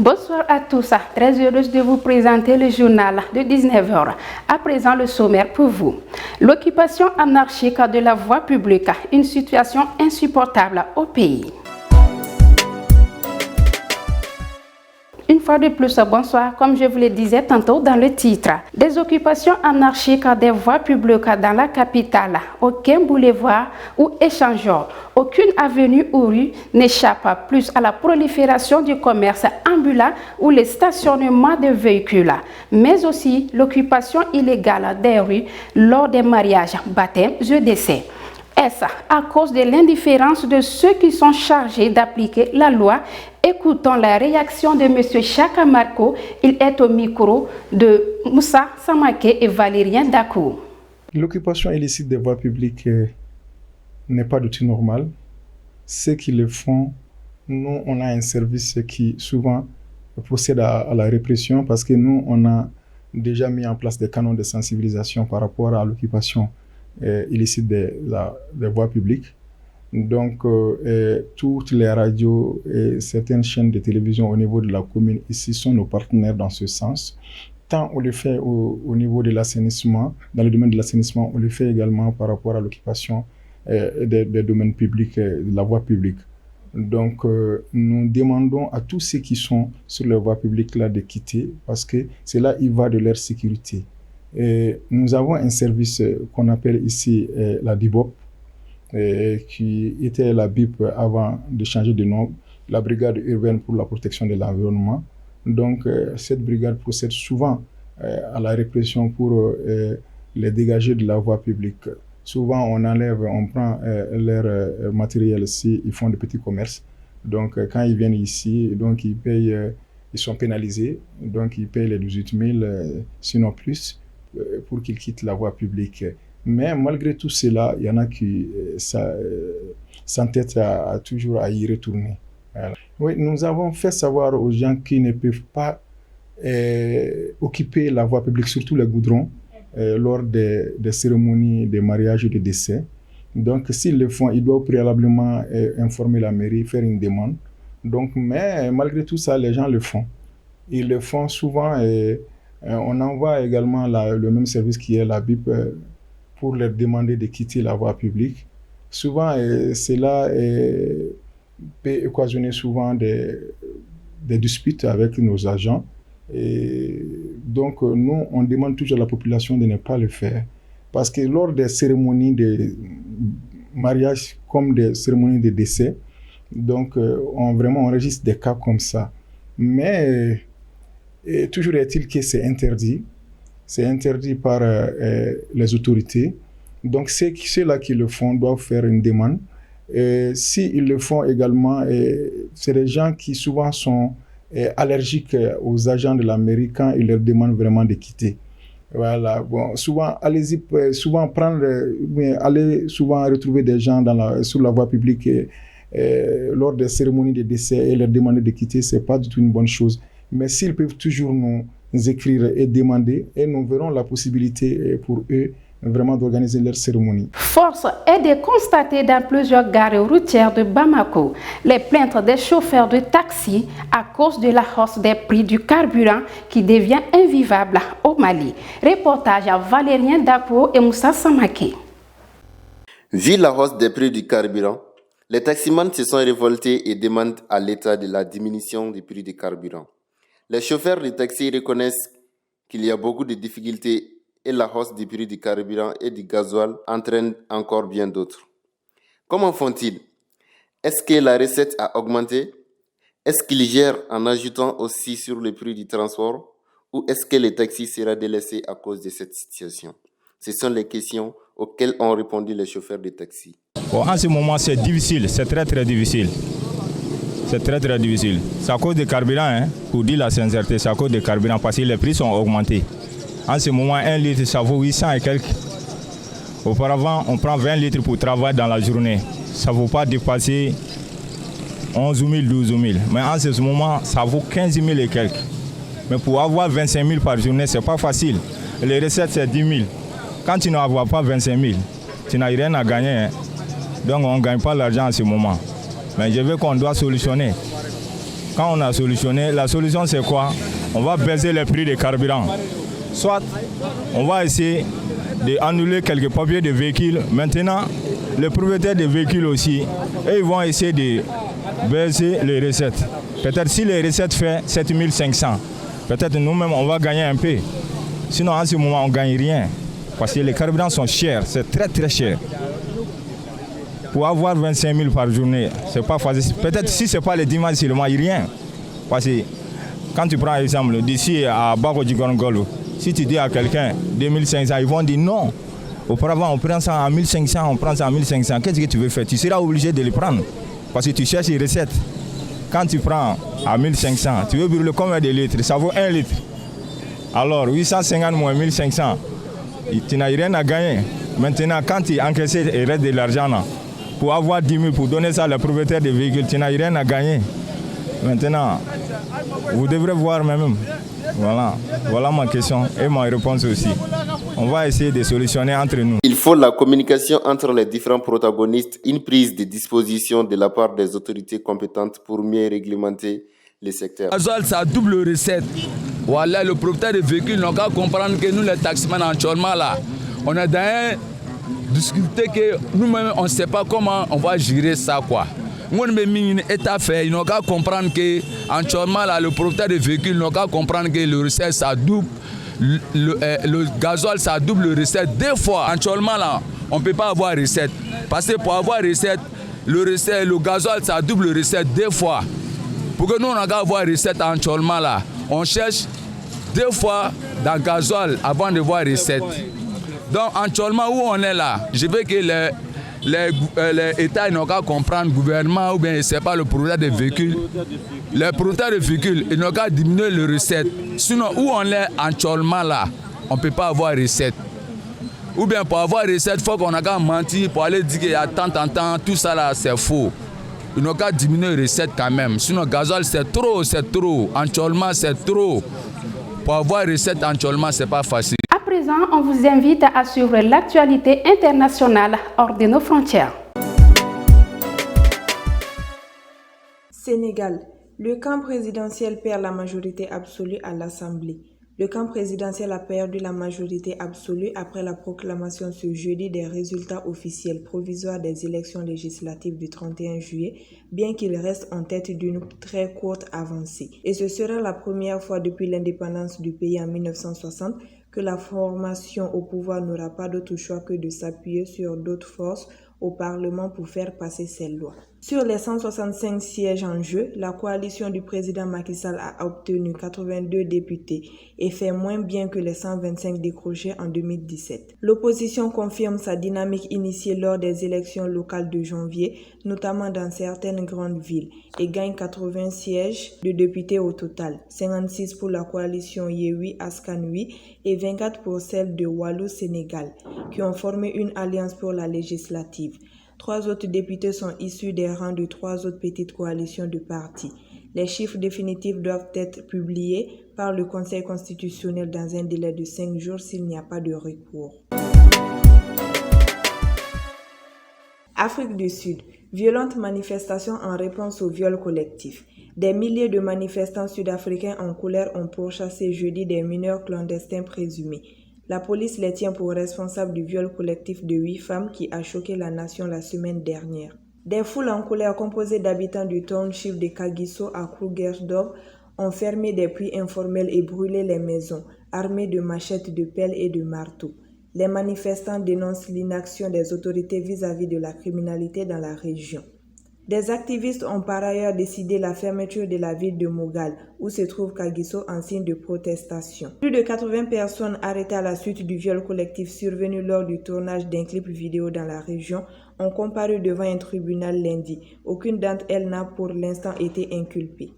Bonsoir à tous, très heureuse de vous présenter le journal de 19h. À présent, le sommaire pour vous. L'occupation anarchique de la voie publique, une situation insupportable au pays. Une fois de plus, bonsoir, comme je vous le disais tantôt dans le titre. Des occupations anarchiques des voies publiques dans la capitale. Aucun boulevard ou échangeur, aucune avenue ou rue n'échappe plus à la prolifération du commerce ambulant ou le stationnement de véhicules, mais aussi l'occupation illégale des rues lors des mariages, baptêmes et décès. Est-ce à cause de l'indifférence de ceux qui sont chargés d'appliquer la loi? Écoutons la réaction de M. Chaka Marco. Il est au micro de Moussa Samake et Valérien Dakou. L'occupation illicite des voies publiques n'est pas du tout normale. Ceux qui le font, nous, on a un service qui souvent procède à la répression parce que nous, on a déjà mis en place des canons de sensibilisation par rapport à l'occupation illicite des voies publiques. Donc, toutes les radios et certaines chaînes de télévision au niveau de la commune ici sont nos partenaires dans ce sens. Tant on le fait au niveau de l'assainissement, dans le domaine de l'assainissement, on le fait également par rapport à l'occupation des domaines publics, de la voie publique. Donc, nous demandons à tous ceux qui sont sur les voies publiques là de quitter parce que c'est là il va de leur sécurité. Et nous avons un service qu'on appelle ici la DIBOP, qui était la BIP avant de changer de nom, la brigade urbaine pour la protection de l'environnement. Donc, cette brigade procède souvent à la répression pour les dégager de la voie publique. Souvent, on enlève, on prend leur matériel ici, ils font de petits commerces. Donc, quand ils viennent ici, donc ils payent, ils sont pénalisés, donc ils payent les 18 000, sinon plus, pour qu'ils quittent la voie publique. Mais malgré tout cela, il y en a qui s'entêtent toujours à y retourner. Voilà. Oui, nous avons fait savoir aux gens qui ne peuvent pas occuper la voie publique, surtout les goudrons, lors des cérémonies de mariage et de décès. Donc, s'ils le font, ils doivent préalablement informer la mairie, faire une demande. Donc, mais malgré tout ça, les gens le font. Ils le font souvent et on envoie également le même service qui est la BIP pour leur demander de quitter la voie publique. Souvent, cela peut occasionner souvent des disputes avec nos agents. Et donc, nous, on demande toujours à la population de ne pas le faire. Parce que lors des cérémonies de mariage comme des cérémonies de décès, donc, on enregistre des cas comme ça. Mais toujours est-il que c'est interdit. C'est interdit par les autorités. Donc, ceux-là qui le font doivent faire une demande. S'ils le font également, c'est des gens qui souvent sont allergiques aux agents de la mairie quand ils leur demandent vraiment de quitter. Voilà. Bon, souvent, allez souvent retrouver des gens sur la voie publique lors des cérémonies de décès et leur demander de quitter, ce n'est pas du tout une bonne chose. Mais s'ils peuvent toujours nous écrire et demander, et nous verrons la possibilité pour eux vraiment d'organiser leur cérémonie. Force est de constater dans plusieurs gares routières de Bamako les plaintes des chauffeurs de taxi à cause de la hausse des prix du carburant qui devient invivable au Mali. Reportage à Valérien Dakou et Moussa Samake. Vu la hausse des prix du carburant, les taximans se sont révoltés et demandent à l'État de la diminution des prix du carburant. Les chauffeurs de taxi reconnaissent qu'il y a beaucoup de difficultés et la hausse du prix du carburant et du gasoil entraîne encore bien d'autres. Comment font-ils? Est-ce que la recette a augmenté? Est-ce qu'ils gèrent en ajoutant aussi sur le prix du transport? Ou est-ce que les taxis sera délaissé à cause de cette situation? Ce sont les questions auxquelles ont répondu les chauffeurs de taxi. Bon, en ce moment, c'est difficile, c'est très difficile. C'est très difficile. C'est à cause du carburant, pour dire la sincérité, c'est à cause du carburant parce que les prix sont augmentés. En ce moment, 1 litre, ça vaut 800 et quelques. Auparavant, on prend 20 litres pour travailler dans la journée. Ça ne vaut pas dépasser 11 000, 12 000. Mais en ce moment, ça vaut 15 000 et quelques. Mais pour avoir 25 000 par journée, ce n'est pas facile. Les recettes, c'est 10 000. Quand tu n'as pas 25 000, tu n'as rien à gagner. Donc, on ne gagne pas l'argent en ce moment. Mais je veux qu'on doit solutionner. quand on a solutionné, la solution c'est quoi? On va baisser les prix des carburants. Soit on va essayer d'annuler quelques papiers de véhicules. Maintenant, les propriétaires de véhicules aussi, eux, ils vont essayer de baisser les recettes. Peut-être si les recettes font 7500, peut-être nous-mêmes on va gagner un peu. Sinon, en ce moment, on ne gagne rien. Parce que les carburants sont chers, c'est très très cher. Pour avoir 25 000 par journée, c'est pas facile. Peut-être si ce n'est pas les dimanches seulement, il n'y a rien. Parce que quand tu prends l'exemple d'ici à Bago-Djigongolo, si tu dis à quelqu'un 2500, ils vont dire non. Auparavant, on prend ça à 1500, on prend ça à 1500. Qu'est-ce que tu veux faire? Tu seras obligé de le prendre. Parce que tu cherches une recette. Quand tu prends à 1500, tu veux brûler combien de litres? Ça vaut 1 litre. Alors, 850 moins 1500, tu n'as rien à gagner. Maintenant, quand tu encaisses et reste de l'argent, pour avoir 10 000, pour donner ça à la propriétaire des véhicules, tu n'as rien à gagner. Maintenant, vous devrez voir même. Voilà ma question et ma réponse aussi. On va essayer de solutionner entre nous. Il faut la communication entre les différents protagonistes, une prise de disposition de la part des autorités compétentes pour mieux réglementer les secteurs. Gasoil, ça double recette. Voilà, le propriétaire de véhicules n'a qu'à comprendre que nous, les taximans actuellement, là, on est dans une difficulté que nous-mêmes, on ne sait pas comment on va gérer ça, quoi. Nous, l'État fait, il n'a qu'à comprendre que actuellement, là, le propriétaire de véhicules n'a qu'à comprendre que le recette, ça double. Le gasoil, ça double recette. Des fois, actuellement, là, on ne peut pas avoir recette. Parce que pour avoir recette, le gasoil, ça double recette deux fois. Pour que nous, on n'a qu'à avoir recette actuellement, là, on cherche deux fois dans le gasoil avant de voir recette. Donc, actuellement, où on est là, je veux que l'État n'ont qu'à comprendre, le gouvernement ou bien c'est pas le propriétaire des véhicules. Les propriétaires de véhicules, ils n'ont qu'à diminuer les recettes. Sinon, où on est actuellement là, on ne peut pas avoir recette. Ou bien pour avoir recette, il faut qu'on a qu'à mentir pour aller dire qu'il y a tant, tout ça là, c'est faux. Ils n'ont qu'à diminuer les recettes quand même. Sinon, gasoil, c'est trop. Actuellement, c'est trop. Pour avoir recette actuellement, c'est pas facile. À présent, on vous invite à suivre l'actualité internationale hors de nos frontières. Sénégal. Le camp présidentiel perd la majorité absolue à l'Assemblée. Le camp présidentiel a perdu la majorité absolue après la proclamation ce jeudi des résultats officiels provisoires des élections législatives du 31 juillet, bien qu'il reste en tête d'une très courte avancée. Et ce sera la première fois depuis l'indépendance du pays en 1960 que la formation au pouvoir n'aura pas d'autre choix que de s'appuyer sur d'autres forces au Parlement pour faire passer ces lois. Sur les 165 sièges en jeu, la coalition du président Macky Sall a obtenu 82 députés et fait moins bien que les 125 décrochés en 2017. L'opposition confirme sa dynamique initiée lors des élections locales de janvier, notamment dans certaines grandes villes, et gagne 80 sièges de députés au total, 56 pour la coalition Yewwi Askan Wi et 24 pour celle de Wallu Sénégal, qui ont formé une alliance pour la législative. 3 autres députés sont issus des rangs de 3 autres petites coalitions de partis. Les chiffres définitifs doivent être publiés par le Conseil constitutionnel dans un délai de 5 jours s'il n'y a pas de recours. Afrique du Sud. Violentes manifestations en réponse au viol collectif. Des milliers de manifestants sud-africains en colère ont pourchassé jeudi des mineurs clandestins présumés. La police les tient pour responsables du viol collectif de 8 femmes qui a choqué la nation la semaine dernière. Des foules en colère composées d'habitants du township de Kagiso à Krugersdorp ont fermé des puits informels et brûlé les maisons, armés de machettes, de pelles et de marteaux. Les manifestants dénoncent l'inaction des autorités vis-à-vis de la criminalité dans la région. Des activistes ont par ailleurs décidé la fermeture de la ville de Mogal, où se trouve Kagiso en signe de protestation. Plus de 80 personnes arrêtées à la suite du viol collectif survenu lors du tournage d'un clip vidéo dans la région ont comparu devant un tribunal lundi. Aucune d'entre elles n'a pour l'instant été inculpée.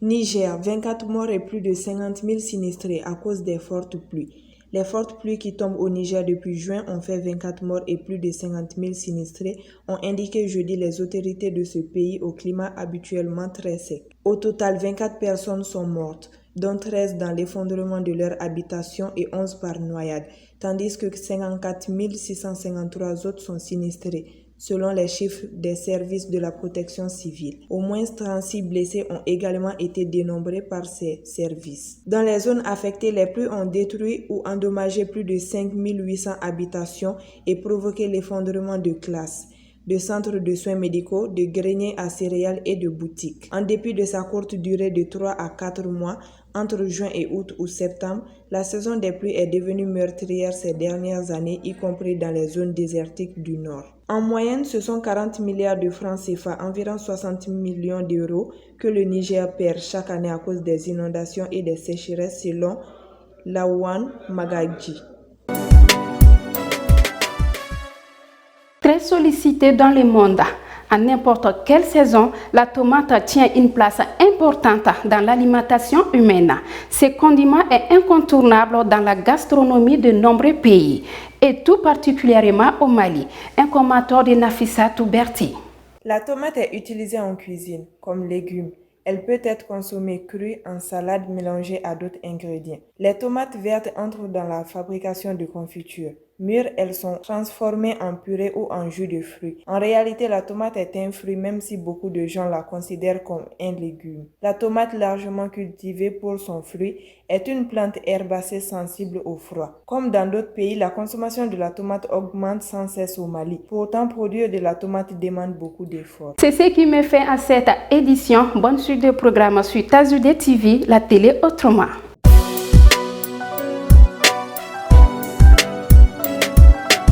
Niger, 24 morts et plus de 50 000 sinistrés à cause des fortes pluies. Les fortes pluies qui tombent au Niger depuis juin ont fait 24 morts et plus de 50 000 sinistrés, ont indiqué jeudi les autorités de ce pays au climat habituellement très sec. Au total, 24 personnes sont mortes, dont 13 dans l'effondrement de leur habitation et 11 par noyade, tandis que 54 653 autres sont sinistrés, selon les chiffres des services de la protection civile. Au moins 36 blessés ont également été dénombrés par ces services. Dans les zones affectées, les pluies ont détruit ou endommagé plus de 5800 habitations et provoqué l'effondrement de classes, de centres de soins médicaux, de greniers à céréales et de boutiques. En dépit de sa courte durée de 3 à 4 mois, entre juin et août ou septembre, la saison des pluies est devenue meurtrière ces dernières années, y compris dans les zones désertiques du Nord. En moyenne, ce sont 40 milliards de francs CFA, environ 60 millions d'euros, que le Niger perd chaque année à cause des inondations et des sécheresses, selon Lawan Magaji. Très sollicitée dans le monde, à n'importe quelle saison, la tomate tient une place importante dans l'alimentation humaine. Ce condiment est incontournable dans la gastronomie de nombreux pays, et tout particulièrement au Mali. Un commentaire de Nafissa Touberti. La tomate est utilisée en cuisine comme légume. Elle peut être consommée crue, en salade mélangée à d'autres ingrédients. Les tomates vertes entrent dans la fabrication de confitures. Mûres, elles sont transformées en purée ou en jus de fruits. En réalité, la tomate est un fruit, même si beaucoup de gens la considèrent comme un légume. La tomate, largement cultivée pour son fruit, est une plante herbacée sensible au froid. Comme dans d'autres pays, la consommation de la tomate augmente sans cesse au Mali. Pourtant, produire de la tomate demande beaucoup d'efforts. C'est ce qui me fait à cette édition. Bonne suite de programme sur Tazudé TV, la télé autrement.